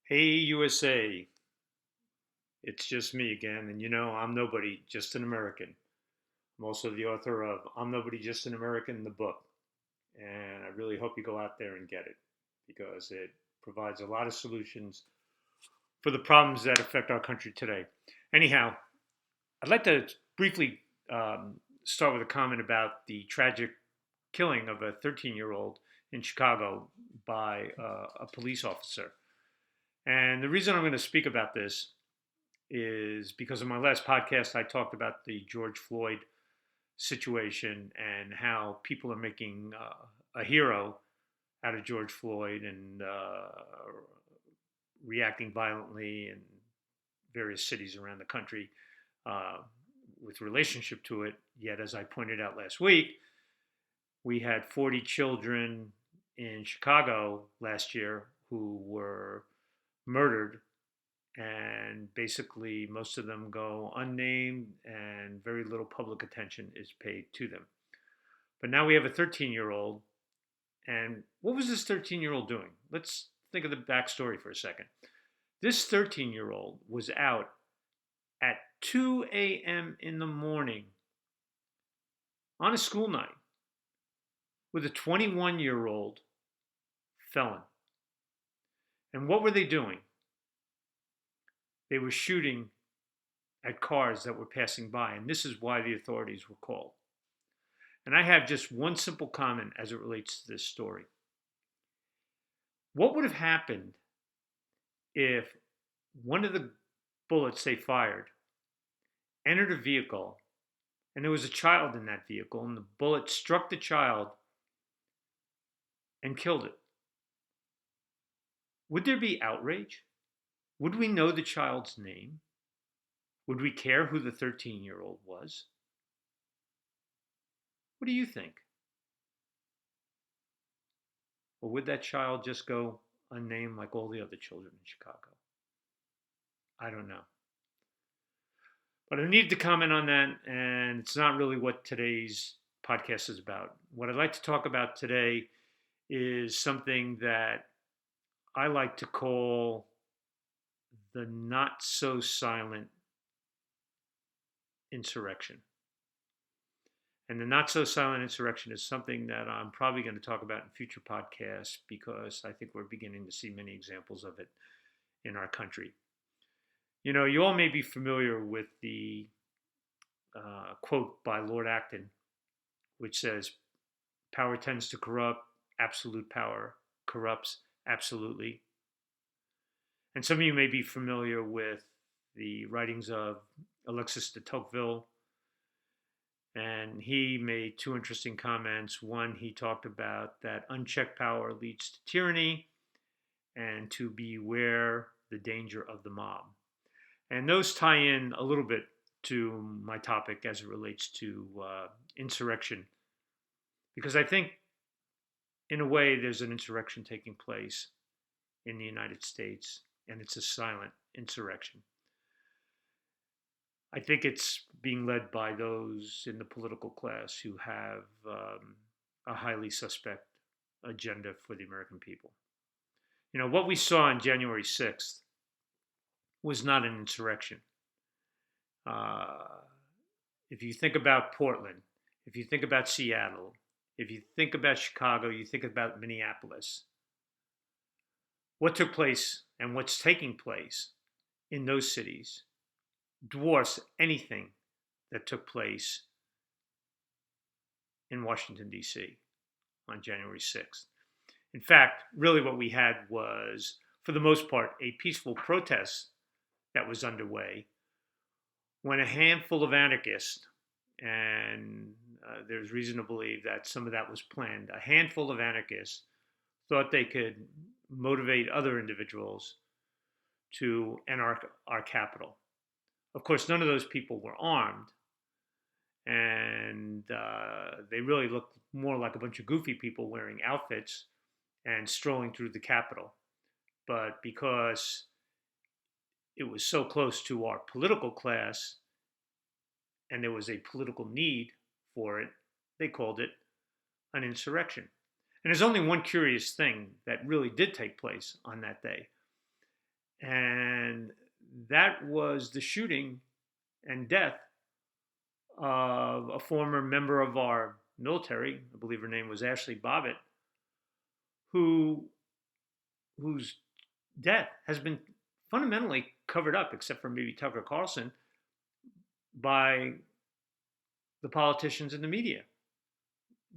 Hey USA, it's just me again, and I'm nobody, just an American. I'm also the author of I'm Nobody, Just an American, the book, and I really hope you go out there and get it because it provides a lot of solutions for the problems that affect our country today. Anyhow, I'd like to briefly start with a comment about the tragic killing of a 13-year-old in Chicago by a police officer. And the reason I'm going to speak about this is because in my last podcast, I talked about the George Floyd situation and how people are making a hero out of George Floyd and reacting violently in various cities around the country uh, with relationship to it. Yet, as I pointed out last week, we had 40 children in Chicago last year who were murdered, and basically most of them go unnamed and very little public attention is paid to them. But now we have a 13-year-old, and what was this 13-year-old doing? Let's think of the backstory for a second. This 13-year-old was out at 2 a.m. in the morning on a school night with a 21-year-old felon. And what were they doing? They were shooting at cars that were passing by, and this is why the authorities were called. And I have just one simple comment as it relates to this story. What would have happened if one of the bullets they fired entered a vehicle and there was a child in that vehicle and the bullet struck the child and killed it? Would there be outrage? Would we know the child's name? Would we care who the 13-year-old was? What do you think? Or would that child just go unnamed like all the other children in Chicago? I don't know. But I need to comment on that, and it's not really what today's podcast is about. What I'd like to talk about today is something that I like to call the not so silent insurrection. And the not so silent insurrection is something that I'm probably going to talk about in future podcasts because I think we're beginning to see many examples of it in our country. You all may be familiar with the quote by Lord Acton, which says, "Power tends to corrupt, absolute power corrupts absolutely." And some of you may be familiar with the writings of Alexis de Tocqueville, and he made two interesting comments. One, he talked about that unchecked power leads to tyranny, and to beware the danger of the mob. And those tie in a little bit to my topic as it relates to insurrection, because I think, in a way, there's an insurrection taking place in the United States, and it's a silent insurrection. I think it's being led by those in the political class who have a highly suspect agenda for the American people. What we saw on January 6th was not an insurrection. Uh, if you think about Portland, if you think about Seattle, if you think about Chicago, you think about Minneapolis. What took place and what's taking place in those cities dwarfs anything that took place in Washington, D.C. on January 6th. In fact, really what we had was, for the most part, a peaceful protest that was underway when a handful of anarchists, and there's reason to believe that some of that was planned, a handful of anarchists thought they could motivate other individuals to enter our capital. Of course, none of those people were armed, and they really looked more like a bunch of goofy people wearing outfits and strolling through the Capitol. But because it was so close to our political class and there was a political need for it, they called it an insurrection. And there's only one curious thing that really did take place on that day, And that was the shooting and death of a former member of our military. I believe her name was Ashley Bobbitt, who whose death has been fundamentally covered up, except for maybe Tucker Carlson, by the politicians and the media.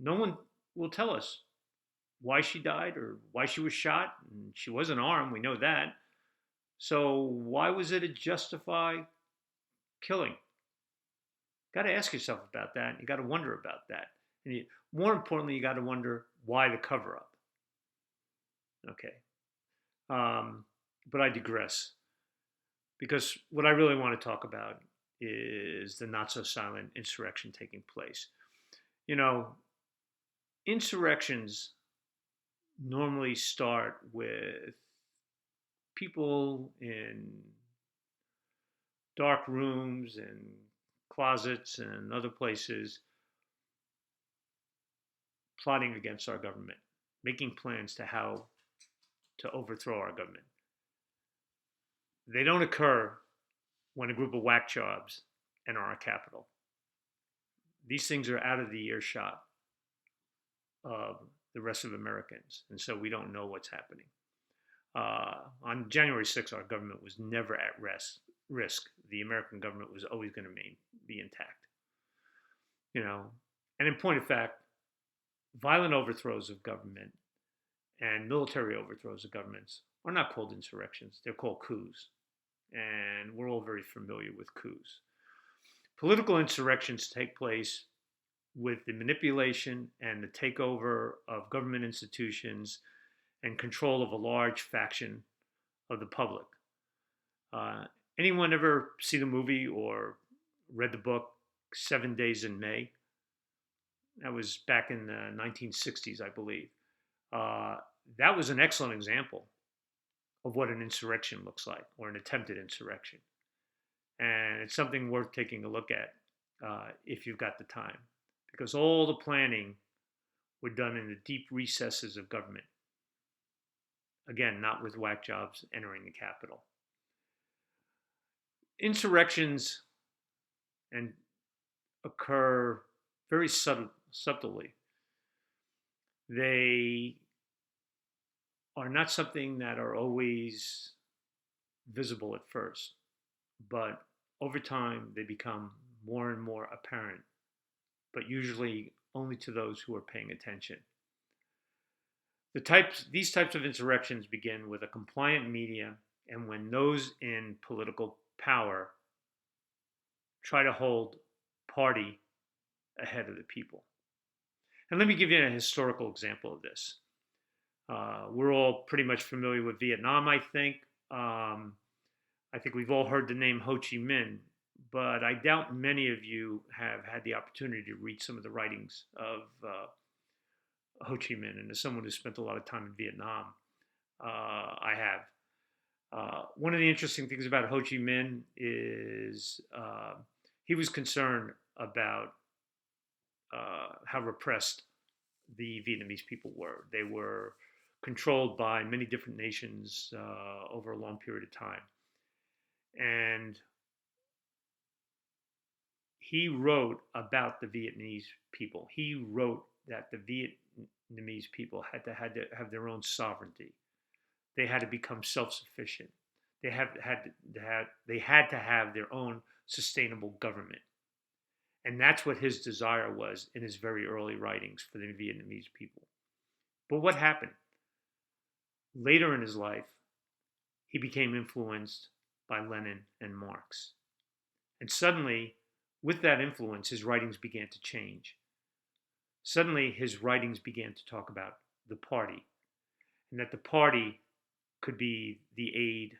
No one will tell us why she died or why she was shot. And she wasn't armed, we know that. So why was it a justified killing? Got to ask yourself about that. You got to wonder about that. And more importantly, you got to wonder why the cover up. Okay. But I digress, because what I really want to talk about is the not so silent insurrection taking place. You know, insurrections normally start with people in dark rooms and closets and other places plotting against our government, making plans to how to overthrow our government. They don't occur when a group of whack jobs enter our capital. These things are out of the earshot of the rest of Americans, and so we don't know what's happening. On January 6th, our government was never at risk. The American government was always going to be intact. You know, and in point of fact, violent overthrows of government and military overthrows of governments are not called insurrections. They're called coups. And we're all very familiar with coups. Political insurrections take place with the manipulation and the takeover of government institutions and control of a large faction of the public. Uh, Anyone ever see the movie or read the book 7 Days in May? That was back in the 1960s, I believe. That was an excellent example of what an insurrection looks like, or an attempted insurrection. And it's something worth taking a look at if you've got the time, because all the planning were done in the deep recesses of government. Again, not with whack jobs entering the Capitol. Insurrections and occur very subtly. They are not something that are always visible at first, but over time they become more and more apparent, but usually only to those who are paying attention. These types of insurrections begin with a compliant media, and when those in political power try to hold party ahead of the people. And let me give you a historical example of this. We're all pretty much familiar with Vietnam, I think. I think we've all heard the name Ho Chi Minh, but I doubt many of you have had the opportunity to read some of the writings of Ho Chi Minh. And as someone who spent a lot of time in Vietnam, I have. One of the interesting things about Ho Chi Minh is he was concerned about how repressed the Vietnamese people were. They were controlled by many different nations over a long period of time. And he wrote about the Vietnamese people. He wrote that the Vietnamese people had to have their own sovereignty. They had to become self-sufficient. They had to have their own sustainable government. And that's what his desire was in his very early writings for the Vietnamese people. But what happened? Later in his life, he became influenced by Lenin and Marx. And suddenly, with that influence, his writings began to change. Suddenly, his writings began to talk about the party, and that the party could be the aid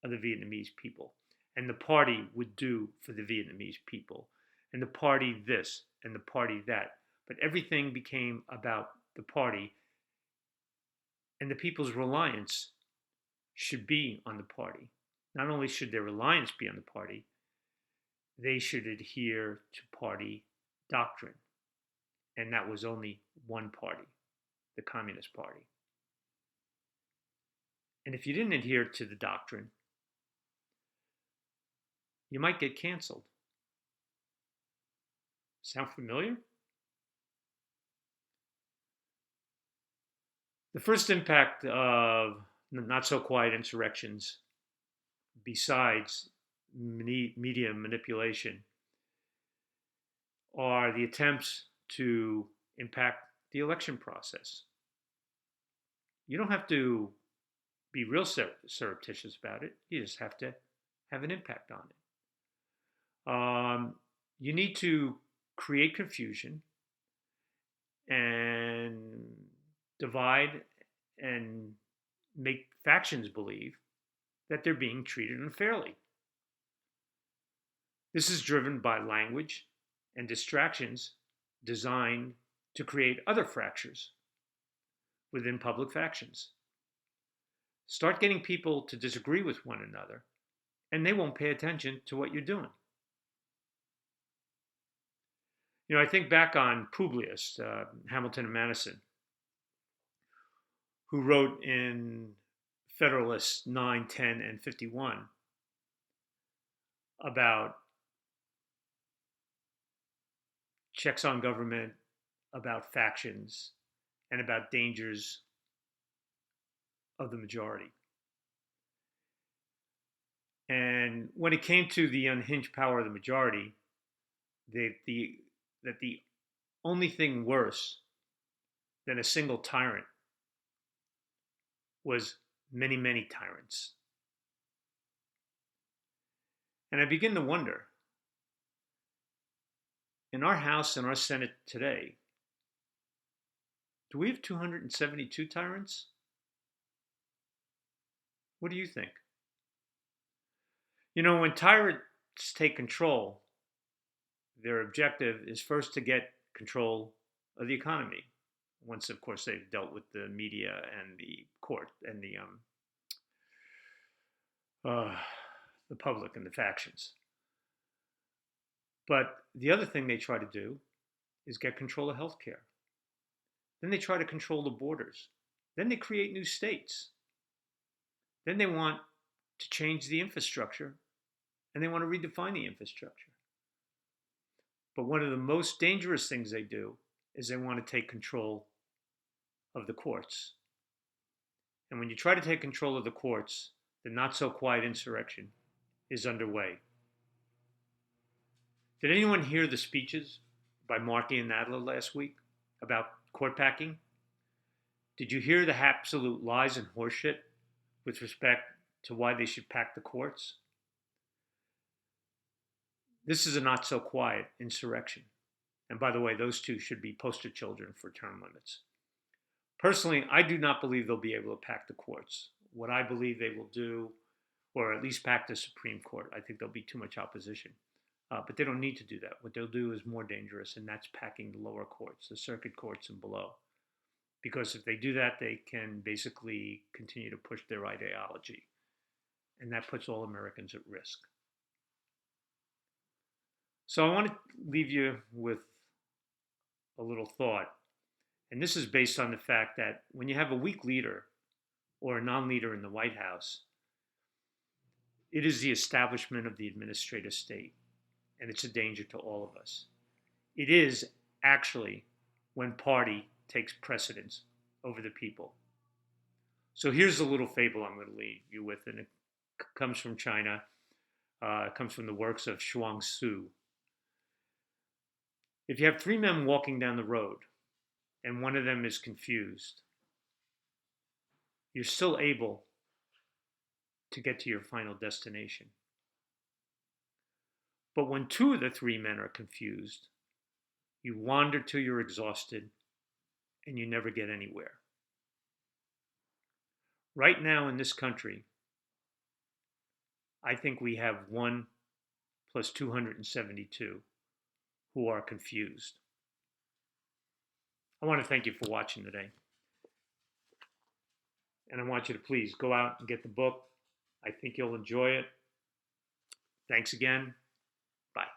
of the Vietnamese people. And the party would do for the Vietnamese people. And the party this, and the party that. But everything became about the party, and the people's reliance should be on the party. Not only should their reliance be on the party, they should adhere to party doctrine. And that was only one party, the Communist Party. And if you didn't adhere to the doctrine, you might get canceled. Sound familiar? The first impact of not so quiet insurrections, besides media manipulation, are the attempts to impact the election process. You don't have to be real surreptitious about it. You just have to have an impact on it. You need to create confusion and divide and make factions believe that they're being treated unfairly. This is driven by language and distractions designed to create other fractures within public factions. Start getting people to disagree with one another, and they won't pay attention to what you're doing. I think back on Publius, Hamilton and Madison, who wrote in Federalists 9, 10, and 51 about checks on government, about factions, and about dangers of the majority. And when it came to the unhinged power of the majority, that the only thing worse than a single tyrant was many, many tyrants. And I begin to wonder, in our House and our Senate today, do we have 272 tyrants? What do you think? When tyrants take control, their objective is first to get control of the economy. Once, of course, they've dealt with the media and the court and the public and the factions. But the other thing they try to do is get control of healthcare. Then they try to control the borders. Then they create new states. Then they want to change the infrastructure, and they want to redefine the infrastructure. But one of the most dangerous things they do is they want to take control of the courts. And when you try to take control of the courts, the not-so-quiet insurrection is underway. Did anyone hear the speeches by Markey and Nadler last week about court packing? Did you hear the absolute lies and horseshit with respect to why they should pack the courts? This is a not-so-quiet insurrection. And by the way, those two should be poster children for term limits. Personally, I do not believe they'll be able to pack the courts. What I believe they will do, or at least pack the Supreme Court, I think there'll be too much opposition. But they don't need to do that. What they'll do is more dangerous, and that's packing the lower courts, the circuit courts and below. Because if they do that, they can basically continue to push their ideology. And that puts all Americans at risk. So I want to leave you with a little thought. And this is based on the fact that when you have a weak leader or a non-leader in the White House, it is the establishment of the administrative state. And it's a danger to all of us. It is actually when party takes precedence over the people. So here's a little fable I'm going to leave you with, and it comes from China. It comes from the works of Chuang Tzu. If you have three men walking down the road, and one of them is confused, you're still able to get to your final destination. But when two of the three men are confused, you wander till you're exhausted and you never get anywhere. Right now in this country, I think we have 1 plus 272 who are confused. I want to thank you for watching today. And I want you to please go out and get the book. I think you'll enjoy it. Thanks again.